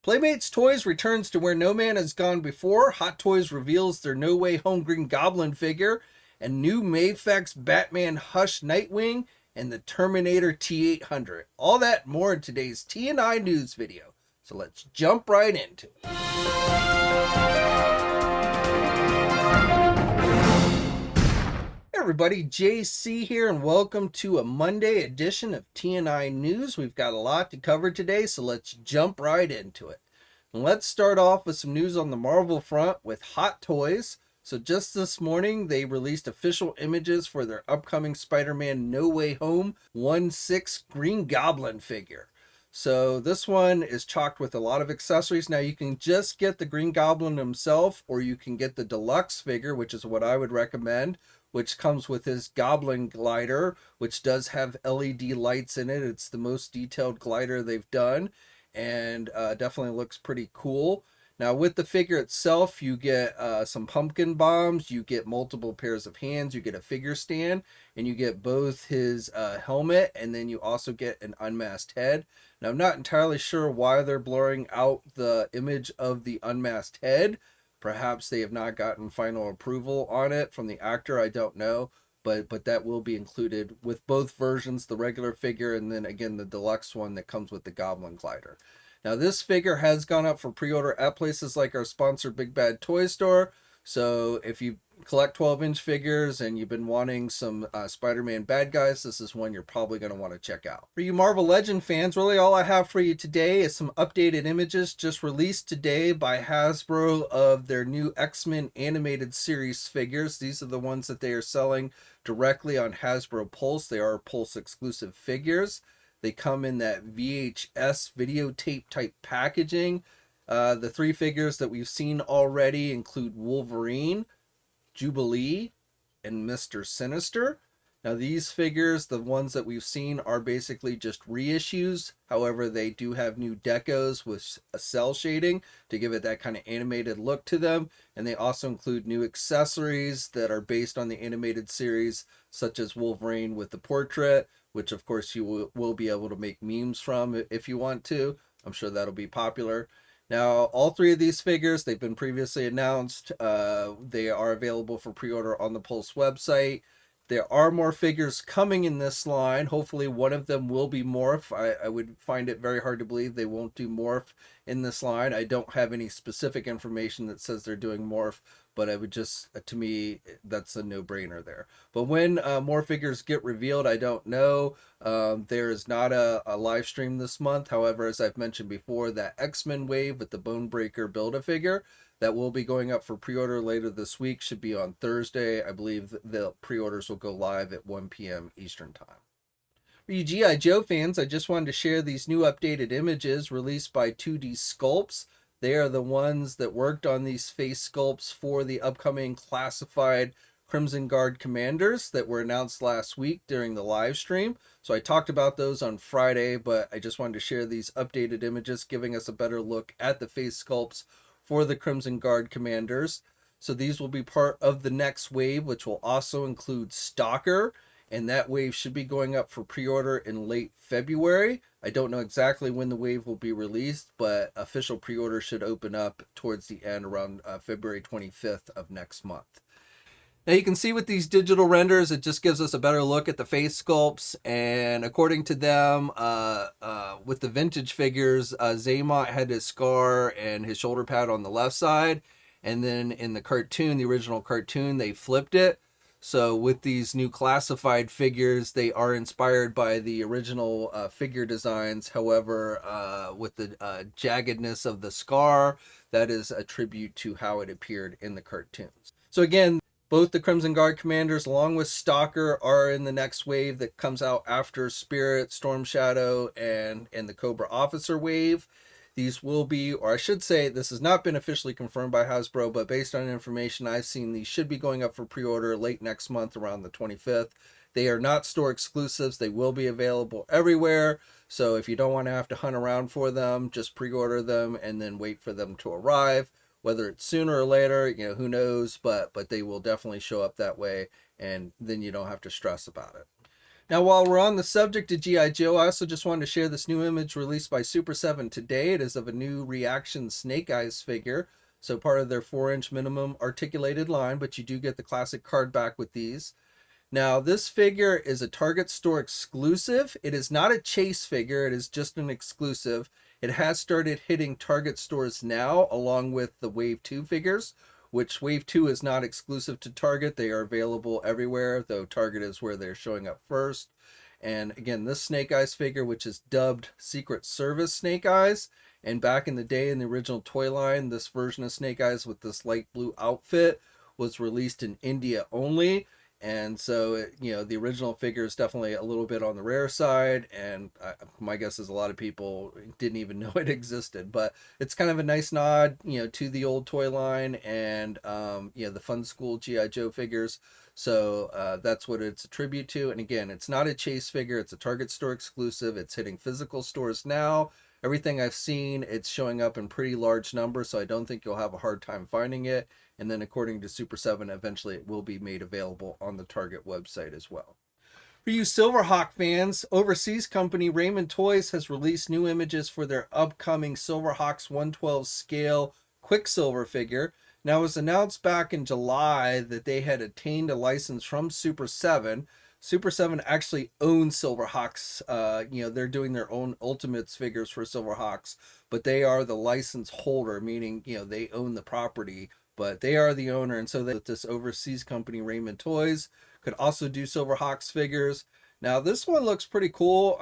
Playmates Toys returns to where no man has gone before. Hot Toys reveals their No Way Home Green Goblin figure, and new MAFEX Batman Hush Nightwing, and the Terminator T800. All that and more in today's TNI news video. So let's jump right into it. Hey everybody, JC here, and welcome to a Monday edition of TNI News. We've got a lot to cover today, so let's jump right into it. And let's start off with some news on the Marvel front with Hot Toys. So just this morning, they released official images for their upcoming Spider-Man No Way Home 1/6 Green Goblin figure. So this one is chocked with a lot of accessories. Now you can just get the Green Goblin himself, or you can get the deluxe figure, which is what I would recommend, which comes with his Goblin glider, which does have LED lights in it. It's the most detailed glider they've done, and definitely looks pretty cool. Now with the figure itself, you get some pumpkin bombs, you get multiple pairs of hands, you get a figure stand, and you get both his helmet, and then you also get an unmasked head. Now I'm not entirely sure why they're blurring out the image of the unmasked head. Perhaps they have not gotten final approval on it from the actor, I don't know. But that will be included with both versions, the regular figure and then again the deluxe one that comes with the Goblin glider. Now this figure has gone up for pre-order at places like our sponsor Big Bad Toy Store. So if you collect 12-inch figures and you've been wanting some Spider-Man bad guys, this is one you're probably going to want to check out. For you Marvel Legend fans, really all I have for you today is some updated images just released today by Hasbro of their new X-Men animated series figures. These are the ones that they are selling directly on Hasbro Pulse. They are Pulse exclusive figures. They come in that VHS videotape type packaging. The three figures that we've seen already include Wolverine, Jubilee, and Mr. Sinister. Now these figures, the ones that we've seen, are basically just reissues. However, they do have new decos with a cell shading to give it that kind of animated look to them. And they also include new accessories that are based on the animated series, such as Wolverine with the portrait, which of course you will be able to make memes from if you want to. I'm sure that'll be popular. Now, all three of these figures, they've been previously announced. They are available for pre-order on the Pulse website. There are more figures coming in this line. Hopefully one of them will be Morph. I would find it very hard to believe they won't do Morph in this line. I don't have any specific information that says they're doing Morph, but I would just, to me, that's a no-brainer there. But when more figures get revealed, I don't know. There is not a live stream this month. However, as I've mentioned before, that X-Men wave with the Bonebreaker Build-A-Figure that will be going up for pre-order later this week should be on Thursday. I believe the pre-orders will go live at 1 p.m. Eastern Time. For you GIJoe fans, I just wanted to share these new updated images released by 2D Sculpts. They are the ones that worked on these face sculpts for the upcoming classified Crimson Guard commanders that were announced last week during the live stream. So I talked about those on Friday, but I just wanted to share these updated images, giving us a better look at the face sculpts for the Crimson Guard commanders. So these will be part of the next wave, which will also include Stalker, and that wave should be going up for pre-order in late February. I don't know exactly when the wave will be released, but official pre-order should open up towards the end around February 25th of next month. Now you can see with these digital renders, it just gives us a better look at the face sculpts. And according to them, with the vintage figures, Zaymot had his scar and his shoulder pad on the left side. And then in the cartoon, the original cartoon, they flipped it. So with these new classified figures, they are inspired by the original figure designs. However, with the jaggedness of the scar, that is a tribute to how it appeared in the cartoons. So again, both the Crimson Guard commanders along with Stalker are in the next wave that comes out after Spirit, Storm Shadow, and the Cobra Officer wave. These will be, or I should say, this has not been officially confirmed by Hasbro, but based on information I've seen, these should be going up for pre-order late next month around the 25th. They are not store exclusives. They will be available everywhere. So if you don't want to have to hunt around for them, just pre-order them and then wait for them to arrive. Whether it's sooner or later, who knows, but they will definitely show up that way, and then you don't have to stress about it. Now, while we're on the subject of G.I. Joe, I also just wanted to share this new image released by Super 7 today. It is of a new reaction Snake Eyes figure, so part of their 4-inch minimum articulated line, but you do get the classic card back with these. Now, this figure is a Target store exclusive. It is not a chase figure, it is just an exclusive. It has started hitting Target stores now, along with the Wave 2 figures, which Wave 2 is not exclusive to Target. They are available everywhere, though Target is where they're showing up first. And again, this Snake Eyes figure, which is dubbed Secret Service Snake Eyes, and back in the day in the original toy line, this version of Snake Eyes with this light blue outfit was released in India only. And so, the original figure is definitely a little bit on the rare side, and my guess is a lot of people didn't even know it existed. But it's kind of a nice nod, to the old toy line and, the Fun School G.I. Joe figures. So that's what it's a tribute to. And again, it's not a chase figure. It's a Target store exclusive. It's hitting physical stores now. Everything I've seen, it's showing up in pretty large numbers, so I don't think you'll have a hard time finding it. And then according to Super 7, eventually it will be made available on the Target website as well. For you SilverHawk fans, overseas company Ramen Toys has released new images for their upcoming SilverHawks 112 scale Quicksilver figure. Now, it was announced back in July that they had obtained a license from Super 7. Super 7 actually owns SilverHawks. They're doing their own Ultimates figures for SilverHawks, but they are the license holder, meaning, they own the property, but they are the owner. And so this overseas company, Ramen Toys, could also do SilverHawks figures. Now, this one looks pretty cool.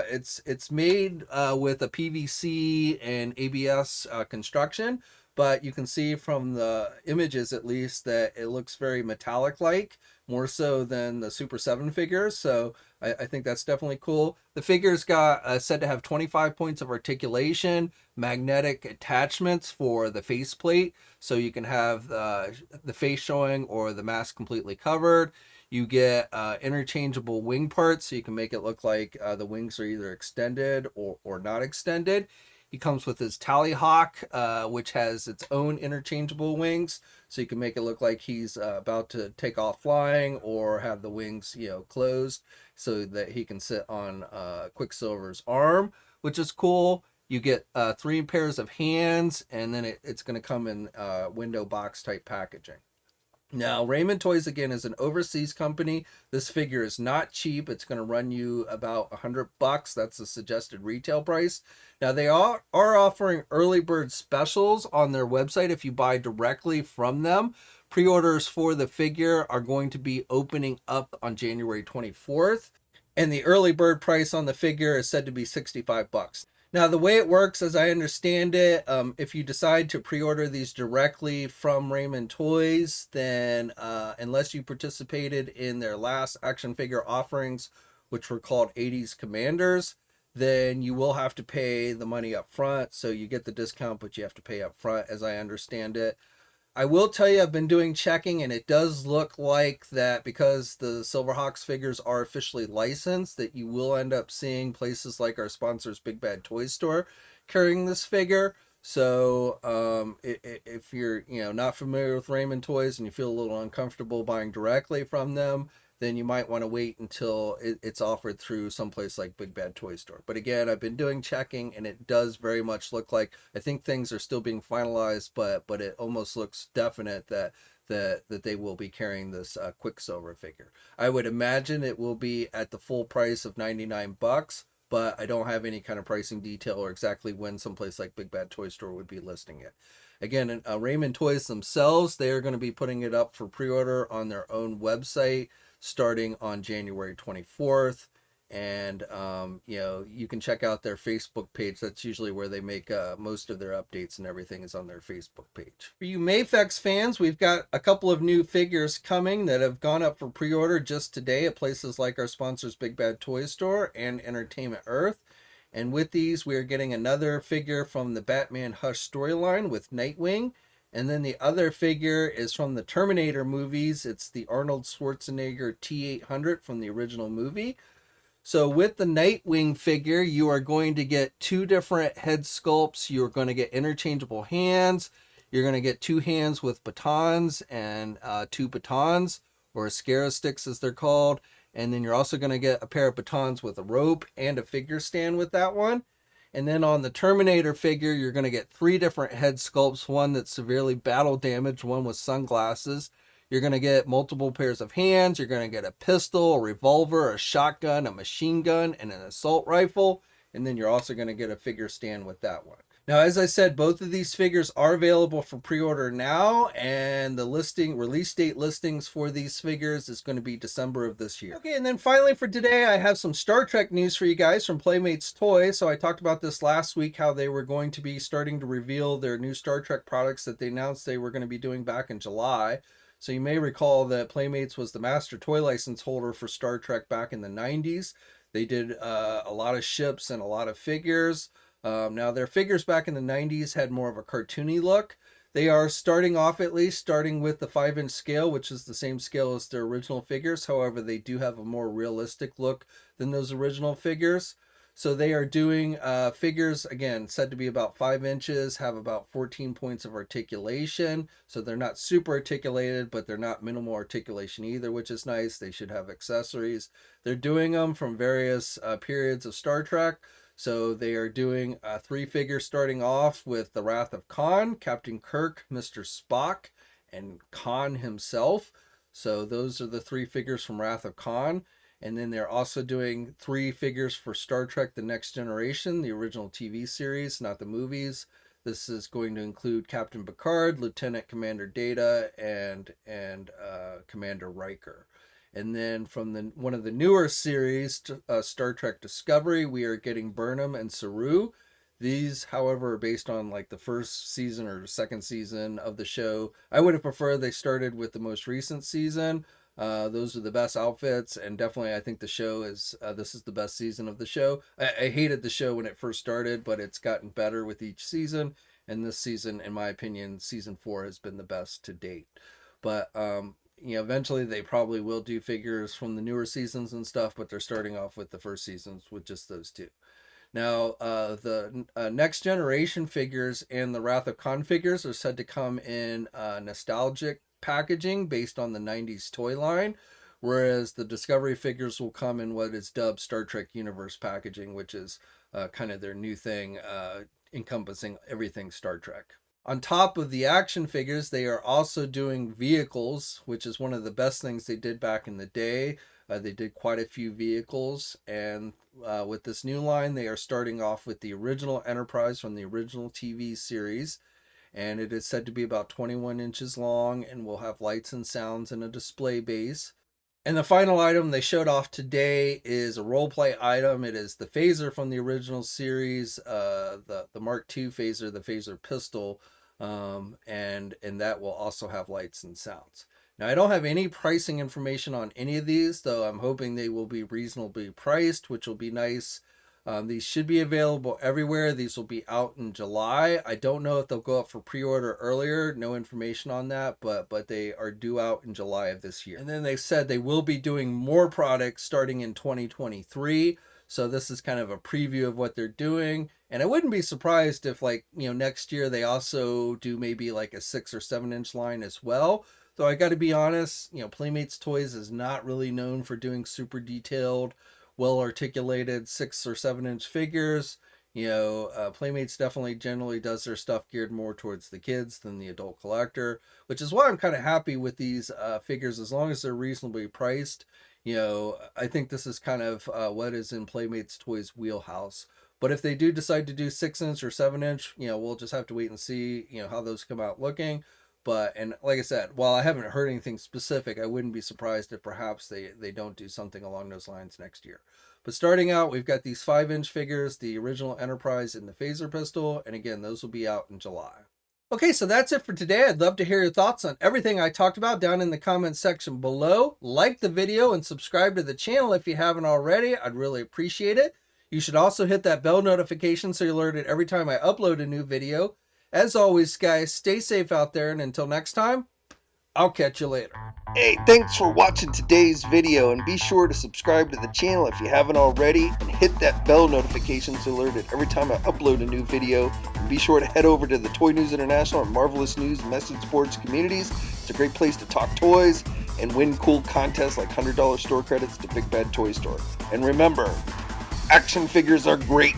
It's made with a PVC and ABS construction, but you can see from the images at least that it looks very metallic-like, more so than the Super 7 figures. So I think that's definitely cool. The figure's got said to have 25 points of articulation, magnetic attachments for the faceplate, so you can have the face showing or the mask completely covered. You get interchangeable wing parts, so you can make it look like the wings are either extended or not extended. He comes with his Tallyhawk, which has its own interchangeable wings, so you can make it look like he's about to take off flying or have the wings, closed, so that he can sit on Quicksilver's arm, which is cool. You get 3 pairs of hands, and then it's going to come in window box type packaging. Now, Ramen Toys, again, is an overseas company. This figure is not cheap. It's going to run you about $100. That's the suggested retail price. Now, they are offering early bird specials on their website if you buy directly from them. Pre-orders for the figure are going to be opening up on January 24th. And the early bird price on the figure is said to be $65. Now, the way it works, as I understand it, if you decide to pre-order these directly from Ramen Toys, then unless you participated in their last action figure offerings, which were called 80s Commanders, then you will have to pay the money up front. So you get the discount, but you have to pay up front, as I understand it. I will tell you, I've been doing checking, and it does look like that because the SilverHawks figures are officially licensed, that you will end up seeing places like our sponsors Big Bad Toy Store carrying this figure. So if you're not familiar with Ramen Toys and you feel a little uncomfortable buying directly from them, then you might want to wait until it's offered through someplace like Big Bad Toy Store. But again, I've been doing checking, and it does very much look like, I think things are still being finalized, but it almost looks definite that they will be carrying this Quicksilver figure. I would imagine it will be at the full price of $99, but I don't have any kind of pricing detail or exactly when someplace like Big Bad Toy Store would be listing it. Again, Ramen Toys themselves, they are going to be putting it up for pre-order on their own website starting on January 24th. And, you can check out their Facebook page. That's usually where they make most of their updates, and everything is on their Facebook page. For you MAFEX fans, we've got a couple of new figures coming that have gone up for pre-order just today at places like our sponsors Big Bad Toy Store and Entertainment Earth. And with these, we are getting another figure from the Batman Hush storyline with Nightwing. And then the other figure is from the Terminator movies. It's the Arnold Schwarzenegger T-800 from the original movie. So with the Nightwing figure, you are going to get 2 different head sculpts. You're going to get interchangeable hands. You're going to get 2 hands with batons and 2 batons, or Scara sticks as they're called. And then you're also going to get a pair of batons with a rope and a figure stand with that one. And then on the Terminator figure, you're going to get 3 different head sculpts, one that's severely battle damaged, one with sunglasses. You're going to get multiple pairs of hands. You're going to get a pistol, a revolver, a shotgun, a machine gun, and an assault rifle. And then you're also going to get a figure stand with that one. Now, as I said, both of these figures are available for pre-order now, and the release date listings for these figures is going to be December of this year. Okay, and then finally for today, I have some Star Trek news for you guys from Playmates Toys. So I talked about this last week, how they were going to be starting to reveal their new Star Trek products that they announced they were going to be doing back in July. So you may recall that Playmates was the master toy license holder for Star Trek back in the 90s. They did a lot of ships and a lot of figures. Now their figures back in the 90s had more of a cartoony look. They are starting with the 5-inch scale, which is the same scale as their original figures. However, they do have a more realistic look than those original figures. So they are doing figures, again, said to be about 5 inches, have about 14 points of articulation. So they're not super articulated, but they're not minimal articulation either, which is nice. They should have accessories. They're doing them from various periods of Star Trek. So they are doing 3 figures starting off with the Wrath of Khan, Captain Kirk, Mr. Spock, and Khan himself. So those are the 3 figures from Wrath of Khan. And then they're also doing 3 figures for Star Trek The Next Generation, the original TV series, not the movies. This is going to include Captain Picard, Lieutenant Commander Data, and Commander Riker. And then from one of the newer series, Star Trek Discovery, we are getting Burnham and Saru. These, however, are based on like the first season or second season of the show. I would have preferred they started with the most recent season. Those are the best outfits, and definitely I think the show is, this is the best season of the show. I hated the show when it first started, but it's gotten better with each season. And this season, in my opinion, season 4 has been the best to date. But, eventually they probably will do figures from the newer seasons and stuff, but they're starting off with the first seasons with just those 2. Now, the Next Generation figures and the Wrath of Khan figures are said to come in nostalgic packaging based on the 90s toy line, whereas the Discovery figures will come in what is dubbed Star Trek Universe packaging, which is kind of their new thing, encompassing everything Star Trek. On top of the action figures, they are also doing vehicles, which is one of the best things they did back in the day. They did quite a few vehicles, and with this new line, they are starting off with the original Enterprise from the original TV series, and it is said to be about 21 inches long and will have lights and sounds and a display base. And the final item they showed off today is a role-play item. It is the phaser from the original series, the Mark II phaser, the phaser pistol, and that will also have lights and sounds. Now, I don't have any pricing information on any of these, though I'm hoping they will be reasonably priced, which will be nice. These should be available everywhere. These will be out in July. I don't know if they'll go up for pre-order earlier. No information on that, but they are due out in July of this year. And then they said they will be doing more products starting in 2023. So this is kind of a preview of what they're doing. And I wouldn't be surprised if, next year they also do maybe like a 6 or 7 inch line as well. Though I got to be honest, Playmates Toys is not really known for doing super detailed, well-articulated 6 or 7 inch figures. Playmates definitely generally does their stuff geared more towards the kids than the adult collector, which is why I'm kind of happy with these figures as long as they're reasonably priced. I think this is kind of what is in Playmates Toys wheelhouse. But if they do decide to do 6 inch or 7 inch, we'll just have to wait and see, how those come out looking. And like I said, while I haven't heard anything specific, I wouldn't be surprised if perhaps they don't do something along those lines next year. But starting out, we've got these 5 inch figures, the original Enterprise and the phaser pistol. And again, those will be out in July. Okay, so that's it for today. I'd love to hear your thoughts on everything I talked about down in the comments section below. Like the video and subscribe to the channel if you haven't already. I'd really appreciate it. You should also hit that bell notification so you're alerted every time I upload a new video. As always, guys, stay safe out there, and until next time, I'll catch you later. Hey, thanks for watching today's video, and be sure to subscribe to the channel if you haven't already, and hit that bell notification so you're alerted every time I upload a new video. And be sure to head over to the Toy News International and Marvelous News message boards communities. It's a great place to talk toys, and win cool contests like $100 store credits to Big Bad Toy Store. And remember, action figures are great,